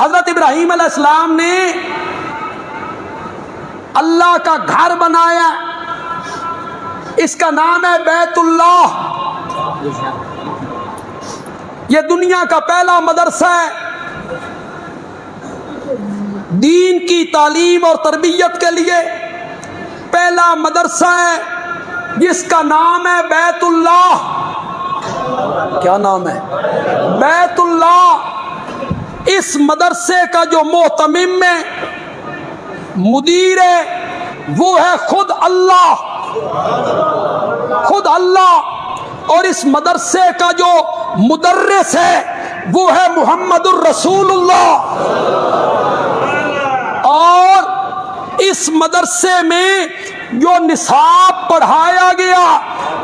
حضرت ابراہیم علیہ السلام نے اللہ کا گھر بنایا، اس کا نام ہے بیت اللہ۔ یہ دنیا کا پہلا مدرسہ ہے دین کی تعلیم اور تربیت کے لیے، پہلا مدرسہ ہے جس کا نام ہے بیت اللہ۔ کیا نام ہے؟ بیت اللہ۔ اس مدرسے کا جو محتمم ہے، مدیر ہے، وہ ہے خود اللہ، خود اللہ۔ اور اس مدرسے کا جو مدرس ہے وہ ہے محمد الرسول اللہ۔ اور اس مدرسے میں جو نصاب پڑھایا گیا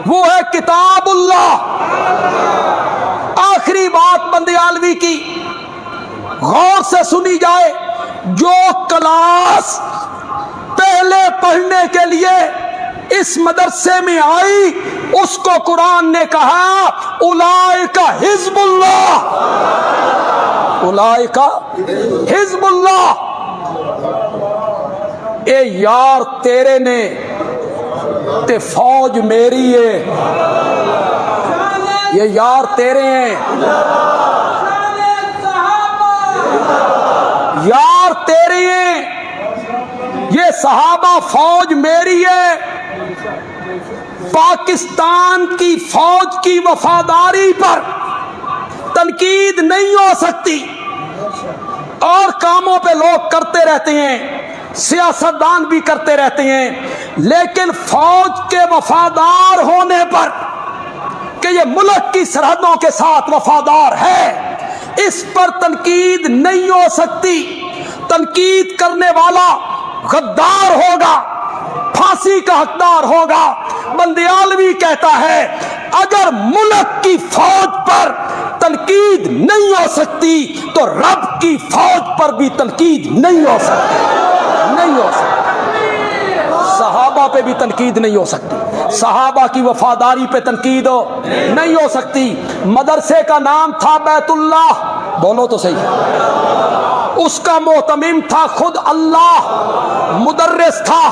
وہ ہے کتاب اللہ۔ آخری بات بندیالوی کی غور سے سنی جائے، جو کلاس پہلے پڑھنے کے لیے اس مدرسے میں آئی اس کو قرآن نے کہا اولئک حزب اللہ، اولئک حزب اللہ۔ اے یار تیرے نے تے فوج میری ہے، یہ یار تیرے ہیں، یار تیرے ہیں، یہ صحابہ فوج میری ہے۔ پاکستان کی فوج کی وفاداری پر تنقید نہیں ہو سکتی، اور کاموں پہ لوگ کرتے رہتے ہیں، سیاستدان بھی کرتے رہتے ہیں، لیکن فوج کے وفادار ہونے پر کہ یہ ملک کی سرحدوں کے ساتھ وفادار ہے، اس پر تنقید نہیں ہو سکتی۔ تنقید کرنے والا غدار ہوگا، پھانسی کا حقدار ہوگا۔ بندیالوی کہتا ہے اگر ملک کی فوج پر تنقید نہیں ہو سکتی تو رب کی فوج پر بھی تنقید نہیں ہو سکتی، نہیں ہو سکتی۔ صحابہ پہ بھی تنقید نہیں ہو سکتی، صحابہ کی وفاداری پہ تنقید نہیں ہو سکتی۔ مدرسے کا نام تھا بیت اللہ، بولو تو صحیح۔ اس کا محتمم تھا خود اللہ، مدرس تھا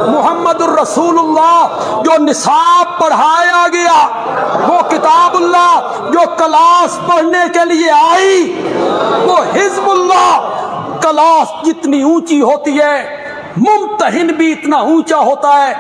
محمد الرسول اللہ۔ جو نصاب پڑھایا گیا وہ کتاب اللہ، جو کلاس پڑھنے کے لیے آئی وہ حزب اللہ۔ کلاس جتنی اونچی ہوتی ہے ممتحن بھی اتنا اونچا ہوتا ہے۔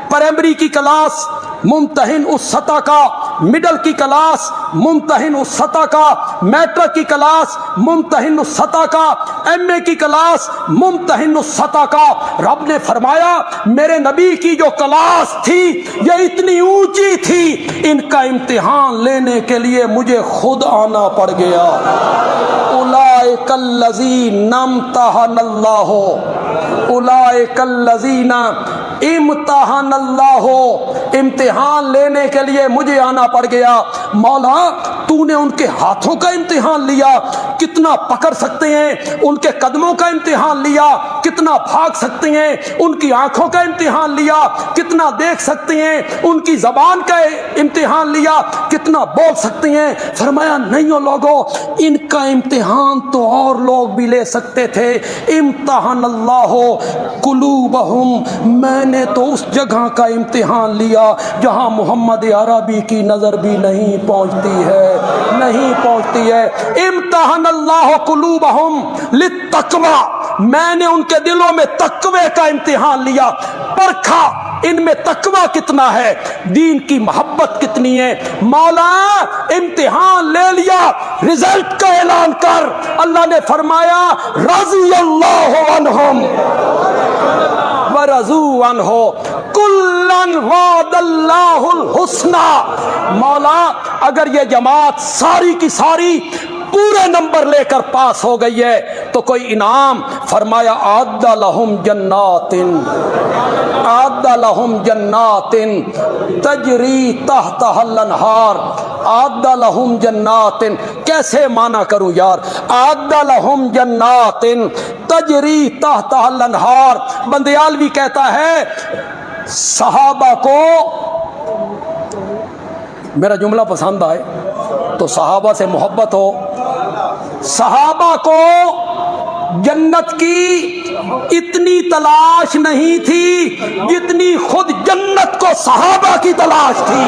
پرائمری کی کلاس ممتحن اس سطح کا، مڈل کی کلاس ممتحن اس سطح کا، میٹرک کی کلاس ممتحن اس سطح کا، ایم اے کی کلاس ممتحن اس سطح کا۔ رب نے فرمایا میرے نبی کی جو کلاس تھی یہ اتنی اونچی تھی، ان کا امتحان لینے کے لیے مجھے خود آنا پڑ گیا۔ اولئک الذین امتحن اللہ، اولئک الذین امتحن اللہ، امتحان لینے کے لیے مجھے آنا پڑ گیا۔ مولا تو نے ان کے ہاتھوں کا امتحان لیا، کتنا پکڑ سکتے ہیں، ان کے قدموں کا امتحان لیا، کتنا بھاگ سکتے ہیں، ان کی آنکھوں کا امتحان لیا، کتنا دیکھ سکتے ہیں، ان کی زبان کا امتحان لیا، کتنا بول سکتے ہیں۔ فرمایا نہیں ہو لوگوں، ان کا امتحان تو اور لوگ بھی لے سکتے تھے۔ امتحان اللہ قلوبہم، میں نے تو اس جگہ کا امتحان لیا جہاں محمد عربی کی نظر بھی نہیں پہنچتی ہے، نہیں پہنچتی ہے۔ امتحان اللہ قلوبہم للتقوی، میں نے ان کے دلوں میں تقوی کا امتحان لیا، پرکھا ان میں تقوی کتنا ہے، دین کی محبت کتنی ہے۔ مولا امتحان لے لیا، رزلٹ کا اعلان کر۔ اللہ نے فرمایا رضی اللہ عنہم ورضوا عنہ کلا وعد اللہ الحسنی۔ مولا اگر یہ جماعت ساری کی ساری پورے نمبر لے کر پاس ہو گئی ہے تو کوئی انعام؟ فرمایا اعد لہم جنات، اعد لہم جنات تجری تحتها الانہار، اعد لہم جنات، کیسے معنی کروں یار؟ اعد لہم جنات تجری تحتها الانہار۔ بندیالوی کہتا ہے صحابہ کو میرا جملہ پسند آئے تو صحابہ سے محبت ہو، صحابہ کو جنت کی اتنی تلاش نہیں تھی جتنی خود جنت کو صحابہ کی تلاش تھی.